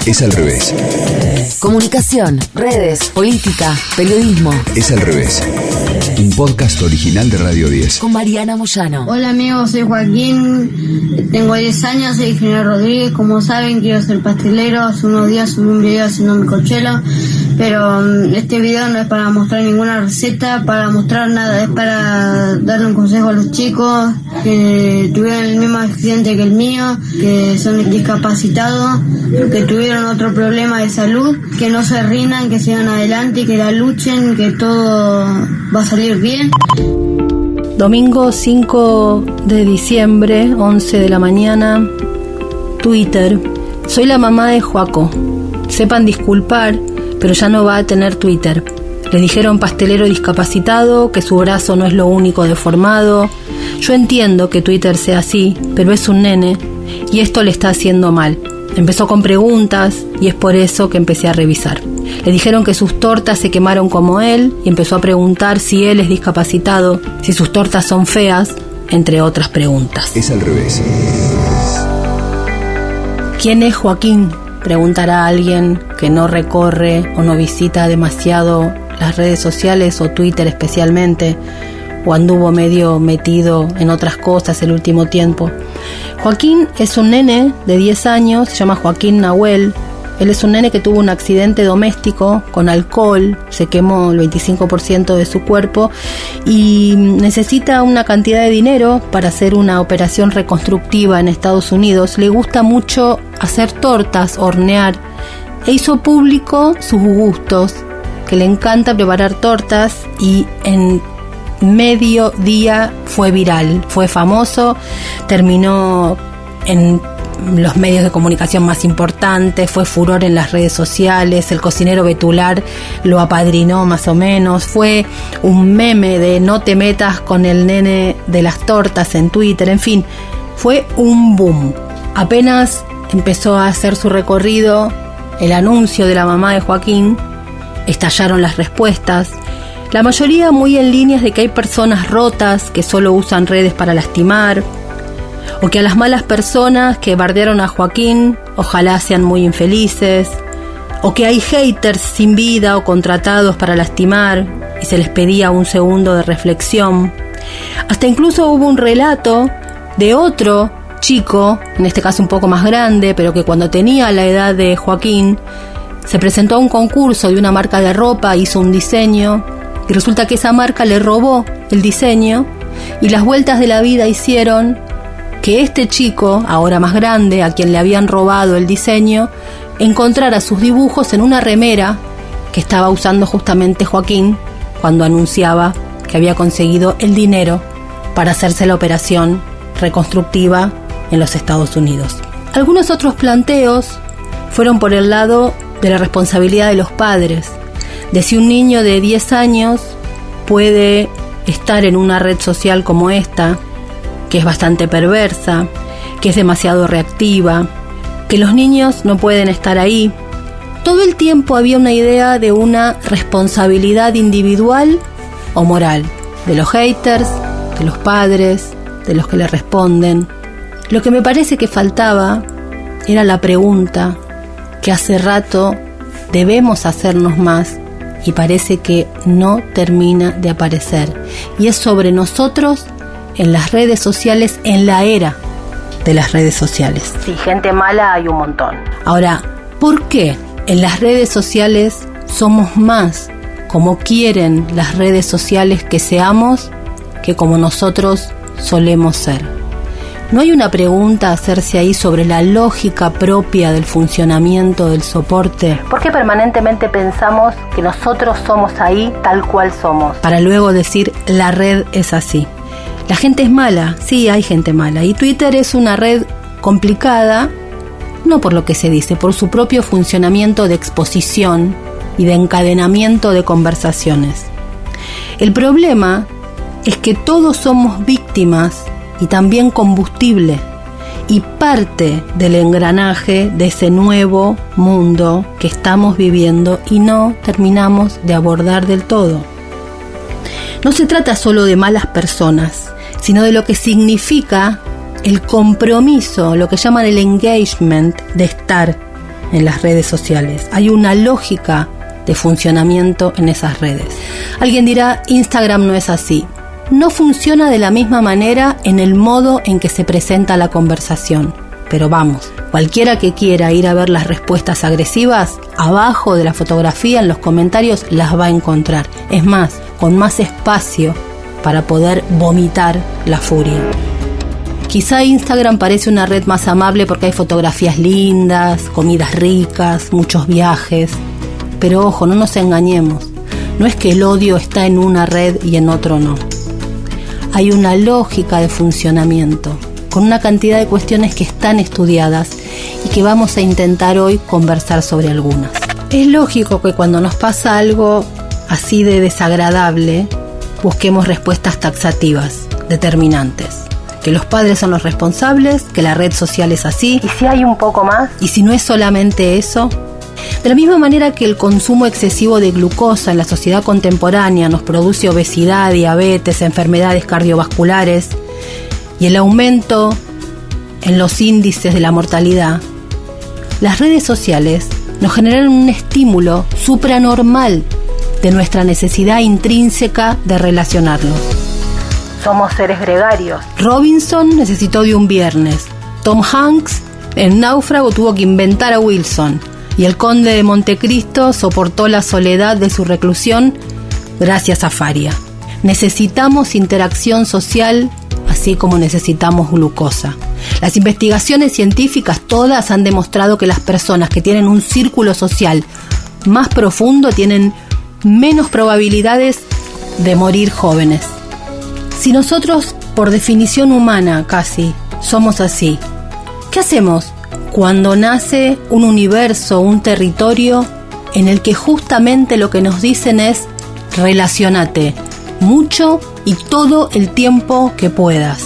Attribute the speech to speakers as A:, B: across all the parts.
A: Es al revés.
B: Comunicación, redes, política, periodismo.
A: Es al revés. Un podcast original de Radio 10.
B: Con Mariana Moyano.
C: Hola amigos, soy Joaquín, tengo 10 años, soy ingeniero Rodríguez. Como saben, quiero ser pastelero. Hace unos días subí un video haciendo mi cochelo, pero este video no es para mostrar ninguna receta, para mostrar nada, es para darle un consejo a los chicos que tuvieron el mismo accidente que el mío, que son discapacitados, que tuvieron otro problema de salud, que no se rindan, que sigan adelante, que la luchen, que todo va a salir bien.
D: Domingo 5 de diciembre, 11 de la mañana, Twitter. Soy la mamá de Joaco. Sepan disculpar, pero ya no va a tener Twitter. Le dijeron pastelero discapacitado, que su brazo no es lo único deformado. Yo entiendo que Twitter sea así, pero es un nene y esto le está haciendo mal. Empezó con preguntas y es por eso que empecé a revisar. Le dijeron que sus tortas se quemaron como él y empezó a preguntar si él es discapacitado, si sus tortas son feas, entre otras preguntas.
A: Es al revés.
D: ¿Quién es Joaquín?, preguntará alguien que no recorre o no visita demasiado las redes sociales o Twitter especialmente, o anduvo medio metido en otras cosas el último tiempo. Joaquín es un nene de 10 años, se llama Joaquín Nahuel. Él es un nene que tuvo un accidente doméstico con alcohol, se quemó el 25% de su cuerpo y necesita una cantidad de dinero para hacer una operación reconstructiva en Estados Unidos. Le gusta mucho hacer tortas, hornear, e hizo público sus gustos, que le encanta preparar tortas, y en medio día fue viral, fue famoso, terminó en los medios de comunicación más importantes, fue furor en las redes sociales, el cocinero Betular lo apadrinó más o menos, fue un meme de no te metas con el nene de las tortas en Twitter, en fin, fue un boom. Apenas empezó a hacer su recorrido el anuncio de la mamá de Joaquín, estallaron las respuestas, la mayoría muy en líneas de que hay personas rotas que solo usan redes para lastimar, o que a las malas personas que bardearon a Joaquín ojalá sean muy infelices, o que hay haters sin vida o contratados para lastimar y se les pedía un segundo de reflexión. Hasta incluso hubo un relato de otro chico, en este caso un poco más grande, pero que cuando tenía la edad de Joaquín se presentó a un concurso de una marca de ropa, hizo un diseño y resulta que esa marca le robó el diseño, y las vueltas de la vida hicieron que este chico, ahora más grande, a quien le habían robado el diseño, encontrara sus dibujos en una remera que estaba usando justamente Joaquín cuando anunciaba que había conseguido el dinero para hacerse la operación reconstructiva en los Estados Unidos. Algunos otros planteos fueron por el lado de la responsabilidad de los padres, de si un niño de 10 años puede estar en una red social como esta, que es bastante perversa, que es demasiado reactiva, que los niños no pueden estar ahí. Todo el tiempo había una idea de una responsabilidad individual o moral, de los haters, de los padres, de los que le responden. Lo que me parece que faltaba era la pregunta que hace rato debemos hacernos más y parece que no termina de aparecer, y es sobre nosotros en las redes sociales, en la era de las redes sociales. Sí, gente mala hay un montón. Ahora, ¿por qué en las redes sociales somos más como quieren las redes sociales que seamos que como nosotros solemos ser? ¿No hay una pregunta a hacerse ahí sobre la lógica propia del funcionamiento del soporte? ¿Por qué permanentemente pensamos que nosotros somos ahí tal cual somos, para luego decir la red es así? La gente es mala, sí, hay gente mala, y Twitter es una red complicada, no por lo que se dice, por su propio funcionamiento de exposición y de encadenamiento de conversaciones. El problema es que todos somos víctimas y también combustible y parte del engranaje de ese nuevo mundo que estamos viviendo y no terminamos de abordar del todo. No se trata solo de malas personas, sino de lo que significa el compromiso, lo que llaman el engagement de estar en las redes sociales. Hay una lógica de funcionamiento en esas redes. Alguien dirá, Instagram no es así. No funciona de la misma manera en el modo en que se presenta la conversación. Pero vamos, cualquiera que quiera ir a ver las respuestas agresivas, abajo de la fotografía en los comentarios las va a encontrar. Es más, con más espacio para poder vomitar la furia. Quizá Instagram parece una red más amable porque hay fotografías lindas, comidas ricas, muchos viajes. Pero ojo, no nos engañemos. No es que el odio está en una red y en otro no. Hay una lógica de funcionamiento, con una cantidad de cuestiones que están estudiadas y que vamos a intentar hoy conversar sobre algunas. Es lógico que cuando nos pasa algo así de desagradable, busquemos respuestas taxativas, determinantes. Que los padres son los responsables, que la red social es así. ¿Y si hay un poco más? ¿Y si no es solamente eso? De la misma manera que el consumo excesivo de glucosa en la sociedad contemporánea nos produce obesidad, diabetes, enfermedades cardiovasculares y el aumento en los índices de la mortalidad, las redes sociales nos generan un estímulo supranormal de nuestra necesidad intrínseca de relacionarnos. Somos seres gregarios. Robinson necesitó de un viernes. Tom Hanks en Náufrago tuvo que inventar a Wilson. Y el conde de Montecristo soportó la soledad de su reclusión gracias a Faria. Necesitamos interacción social, así como necesitamos glucosa. Las investigaciones científicas todas han demostrado que las personas que tienen un círculo social más profundo tienen menos probabilidades de morir jóvenes. Si nosotros, por definición humana casi, somos así, ¿qué hacemos cuando nace un universo, un territorio en el que justamente lo que nos dicen es relaciónate mucho y todo el tiempo que puedas?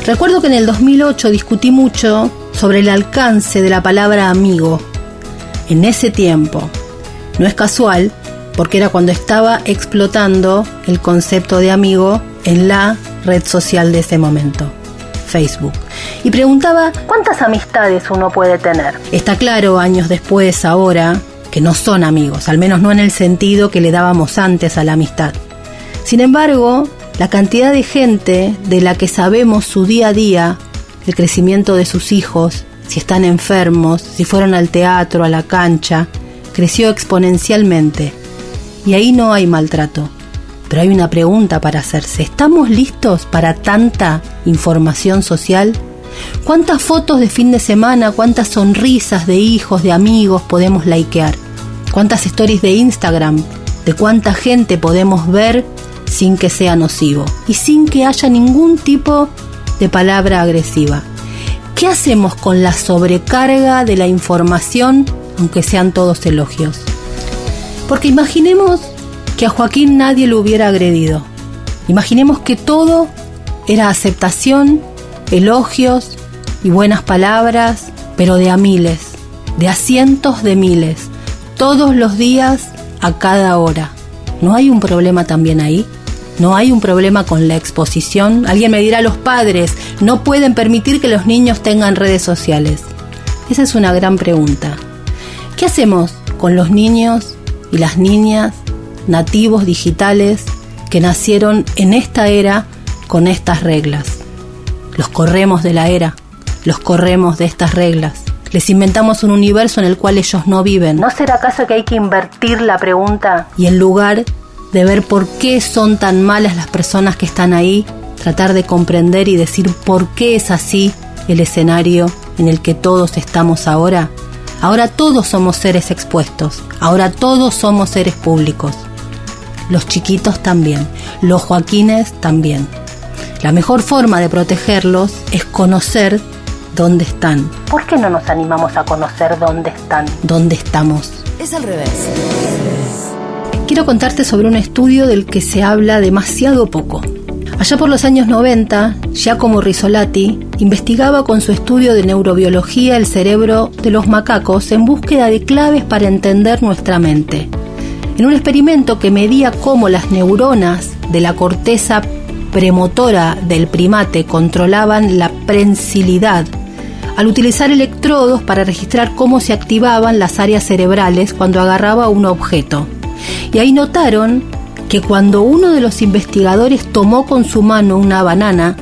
D: Recuerdo que en el 2008 discutí mucho sobre el alcance de la palabra amigo. En ese tiempo, no es casual, porque era cuando estaba explotando el concepto de amigo en la red social de ese momento, Facebook. Y preguntaba, ¿cuántas amistades uno puede tener? Está claro, años después, ahora, que no son amigos, al menos no en el sentido que le dábamos antes a la amistad. Sin embargo, la cantidad de gente de la que sabemos su día a día, el crecimiento de sus hijos, si están enfermos, si fueron al teatro, a la cancha, creció exponencialmente. Y ahí no hay maltrato. Pero hay una pregunta para hacerse. ¿Estamos listos para tanta información social? ¿Cuántas fotos de fin de semana, cuántas sonrisas de hijos, de amigos podemos likear? ¿Cuántas stories de Instagram, de cuánta gente podemos ver sin que sea nocivo? Y sin que haya ningún tipo de palabra agresiva. ¿Qué hacemos con la sobrecarga de la información, aunque sean todos elogios? Porque imaginemos que a Joaquín nadie lo hubiera agredido. Imaginemos que todo era aceptación, elogios y buenas palabras, pero de a miles, de a cientos de miles, todos los días, a cada hora. ¿No hay un problema también ahí? ¿No hay un problema con la exposición? Alguien me dirá, los padres no pueden permitir que los niños tengan redes sociales. Esa es una gran pregunta. ¿Qué hacemos con los niños y las niñas nativos digitales que nacieron en esta era con estas reglas? Los corremos de la era, los corremos de estas reglas. Les inventamos un universo en el cual ellos no viven. ¿No será acaso que hay que invertir la pregunta? Y en lugar de ver por qué son tan malas las personas que están ahí, tratar de comprender y decir por qué es así el escenario en el que todos estamos ahora. Ahora todos somos seres expuestos, ahora todos somos seres públicos. Los chiquitos también, los Joaquines también. La mejor forma de protegerlos es conocer dónde están. ¿Por qué no nos animamos a conocer dónde están? ¿Dónde estamos?
B: Es al revés.
D: Quiero contarte sobre un estudio del que se habla demasiado poco. Allá por los años 90, Giacomo Rizzolatti investigaba con su estudio de neurobiología el cerebro de los macacos en búsqueda de claves para entender nuestra mente. En un experimento que medía cómo las neuronas de la corteza premotora del primate controlaban la prensilidad, al utilizar electrodos para registrar cómo se activaban las áreas cerebrales cuando agarraba un objeto. Y ahí notaron que cuando uno de los investigadores tomó con su mano una banana,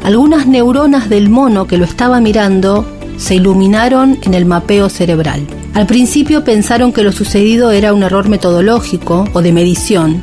D: algunas neuronas del mono que lo estaba mirando se iluminaron en el mapeo cerebral. Al principio pensaron que lo sucedido era un error metodológico o de medición,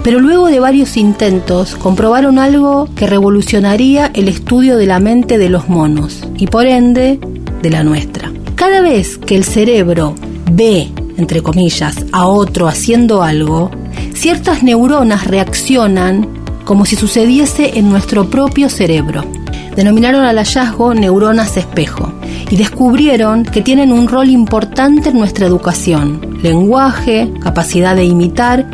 D: pero luego de varios intentos comprobaron algo que revolucionaría el estudio de la mente de los monos y por ende de la nuestra. Cada vez que el cerebro ve, entre comillas, a otro haciendo algo, ciertas neuronas reaccionan como si sucediese en nuestro propio cerebro. Denominaron al hallazgo neuronas espejo y descubrieron que tienen un rol importante en nuestra educación: lenguaje, capacidad de imitar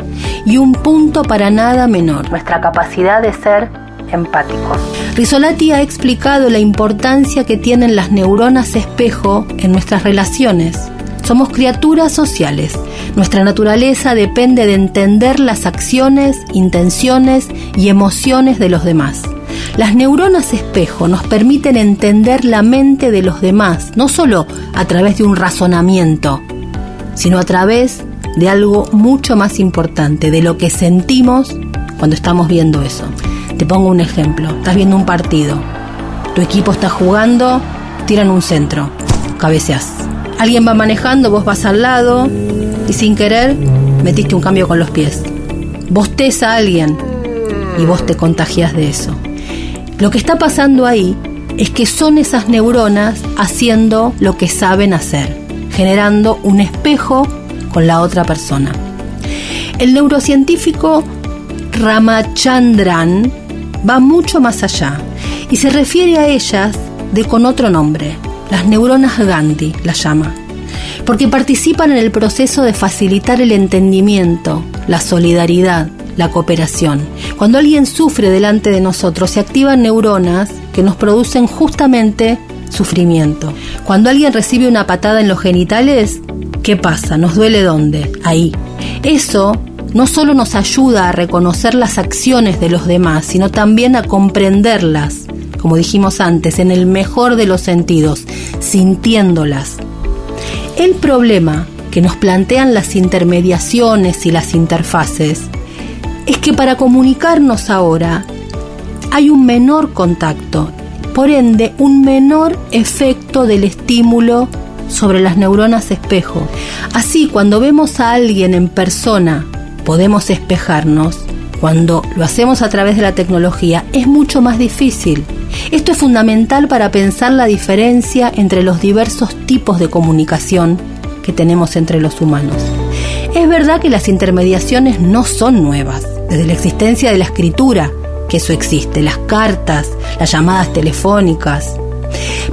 D: y un punto para nada menor: nuestra capacidad de ser empáticos. Rizzolatti ha explicado la importancia que tienen las neuronas espejo en nuestras relaciones. Somos criaturas sociales. Nuestra naturaleza depende de entender las acciones, intenciones y emociones de los demás. Las neuronas espejo nos permiten entender la mente de los demás, no solo a través de un razonamiento, sino a través de algo mucho más importante, de lo que sentimos cuando estamos viendo eso. Te pongo un ejemplo. Estás viendo un partido. Tu equipo está jugando, tiran un centro, cabeceás. Alguien va manejando, vos vas al lado y sin querer metiste un cambio con los pies. Bosteza a alguien y vos te contagias de eso. Lo que está pasando ahí es que son esas neuronas haciendo lo que saben hacer, generando un espejo con la otra persona. El neurocientífico Ramachandran va mucho más allá y se refiere a ellas con otro nombre. Las neuronas Gandhi las llama, porque participan en el proceso de facilitar el entendimiento, la solidaridad, la cooperación. Cuando alguien sufre delante de nosotros, se activan neuronas que nos producen justamente sufrimiento. Cuando alguien recibe una patada en los genitales, ¿qué pasa? ¿Nos duele dónde? Ahí. Eso no solo nos ayuda a reconocer las acciones de los demás, sino también a comprenderlas, como dijimos antes, en el mejor de los sentidos, sintiéndolas. El problema que nos plantean las intermediaciones y las interfaces es que para comunicarnos ahora hay un menor contacto, por ende un menor efecto del estímulo sobre las neuronas espejo. Así, cuando vemos a alguien en persona, podemos espejarnos. Cuando lo hacemos a través de la tecnología, es mucho más difícil. Esto es fundamental para pensar la diferencia entre los diversos tipos de comunicación que tenemos entre los humanos. Es verdad que las intermediaciones no son nuevas. Desde la existencia de la escritura, que eso existe, las cartas, las llamadas telefónicas.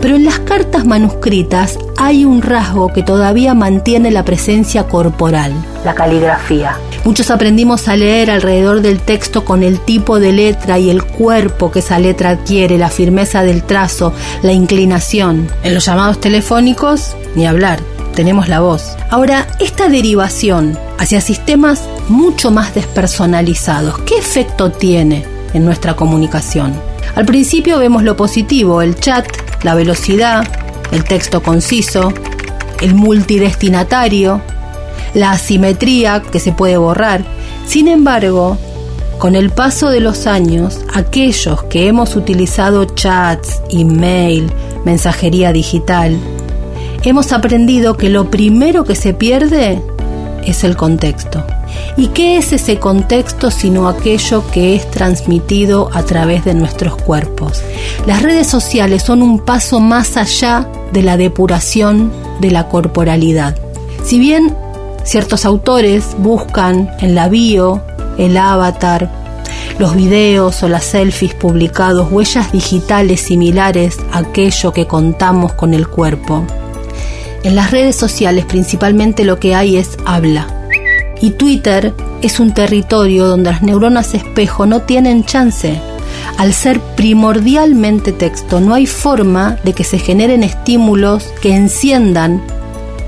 D: Pero en las cartas manuscritas hay un rasgo que todavía mantiene la presencia corporal: la caligrafía. Muchos aprendimos a leer alrededor del texto con el tipo de letra y el cuerpo que esa letra adquiere, la firmeza del trazo, la inclinación. En los llamados telefónicos, ni hablar, tenemos la voz. Ahora, esta derivación hacia sistemas mucho más despersonalizados, ¿qué efecto tiene en nuestra comunicación? Al principio vemos lo positivo: el chat, la velocidad, el texto conciso, el multidestinatario, la asimetría que se puede borrar. Sin embargo, con el paso de los años, aquellos que hemos utilizado chats, email, mensajería digital, hemos aprendido que lo primero que se pierde es el contexto. ¿Y qué es ese contexto sino aquello que es transmitido a través de nuestros cuerpos? Las redes sociales son un paso más allá de la depuración de la corporalidad. Si bien ciertos autores buscan en la bio, el avatar, los videos o las selfies publicados, huellas digitales similares a aquello que contamos con el cuerpo, en las redes sociales principalmente lo que hay es habla. Y Twitter es un territorio donde las neuronas espejo no tienen chance. Al ser primordialmente texto, no hay forma de que se generen estímulos que enciendan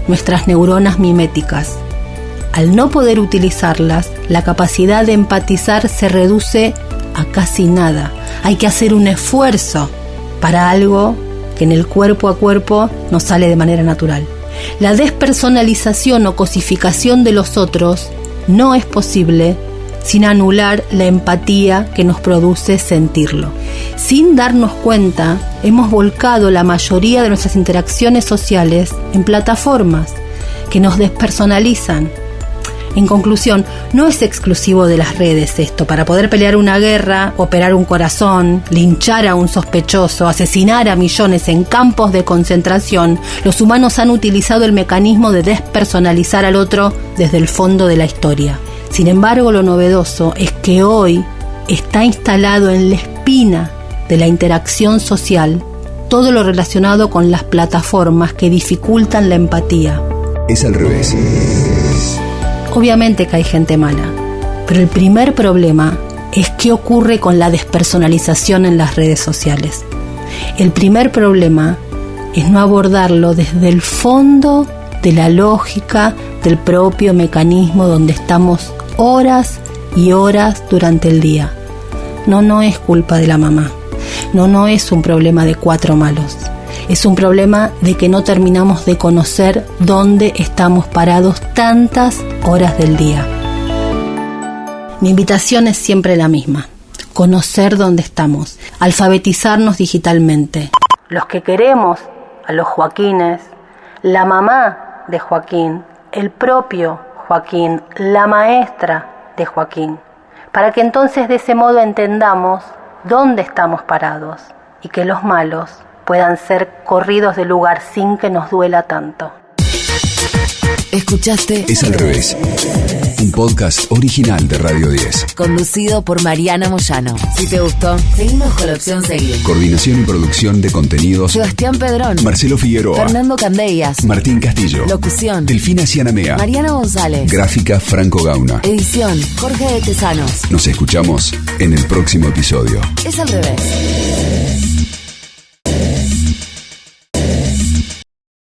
D: nuestras neuronas miméticas. Al no poder utilizarlas, la capacidad de empatizar se reduce a casi nada. Hay que hacer un esfuerzo para algo que en el cuerpo a cuerpo nos sale de manera natural. La despersonalización o cosificación de los otros no es posible sin anular la empatía que nos produce sentirlo. Sin darnos cuenta, hemos volcado la mayoría de nuestras interacciones sociales en plataformas que nos despersonalizan. En conclusión, no es exclusivo de las redes esto. Para poder pelear una guerra, operar un corazón, linchar a un sospechoso, asesinar a millones en campos de concentración, los humanos han utilizado el mecanismo de despersonalizar al otro desde el fondo de la historia. Sin embargo, lo novedoso es que hoy está instalado en la espina de la interacción social todo lo relacionado con las plataformas que dificultan la empatía.
A: Es al revés.
D: Obviamente que hay gente mala, pero el primer problema es qué ocurre con la despersonalización en las redes sociales. El primer problema es no abordarlo desde el fondo de la lógica del propio mecanismo donde estamos horas y horas durante el día. No es culpa de la mamá. No es un problema de 4 malos. Es un problema de que no terminamos de conocer dónde estamos parados tantas horas del día. Mi invitación es siempre la misma: conocer dónde estamos, alfabetizarnos digitalmente. Los que queremos a los Joaquines, la mamá de Joaquín, el propio Joaquín, la maestra de Joaquín, para que entonces de ese modo entendamos dónde estamos parados y que los malos puedan ser corridos del lugar sin que nos duela tanto.
B: Escuchaste
A: Es al revés. Un podcast original de Radio 10.
B: Conducido por Mariana Moyano. Si te gustó, seguimos con la opción seguir.
A: Coordinación y producción de contenidos:
B: Sebastián Pedrón,
A: Marcelo Figueroa,
B: Fernando Candellas,
A: Martín Castillo,
B: locución,
A: Delfina Cianamea,
B: Mariana González,
A: gráfica Franco Gauna.
B: edición, Jorge de Tesanos.
A: Nos escuchamos en el próximo episodio.
B: Es al revés.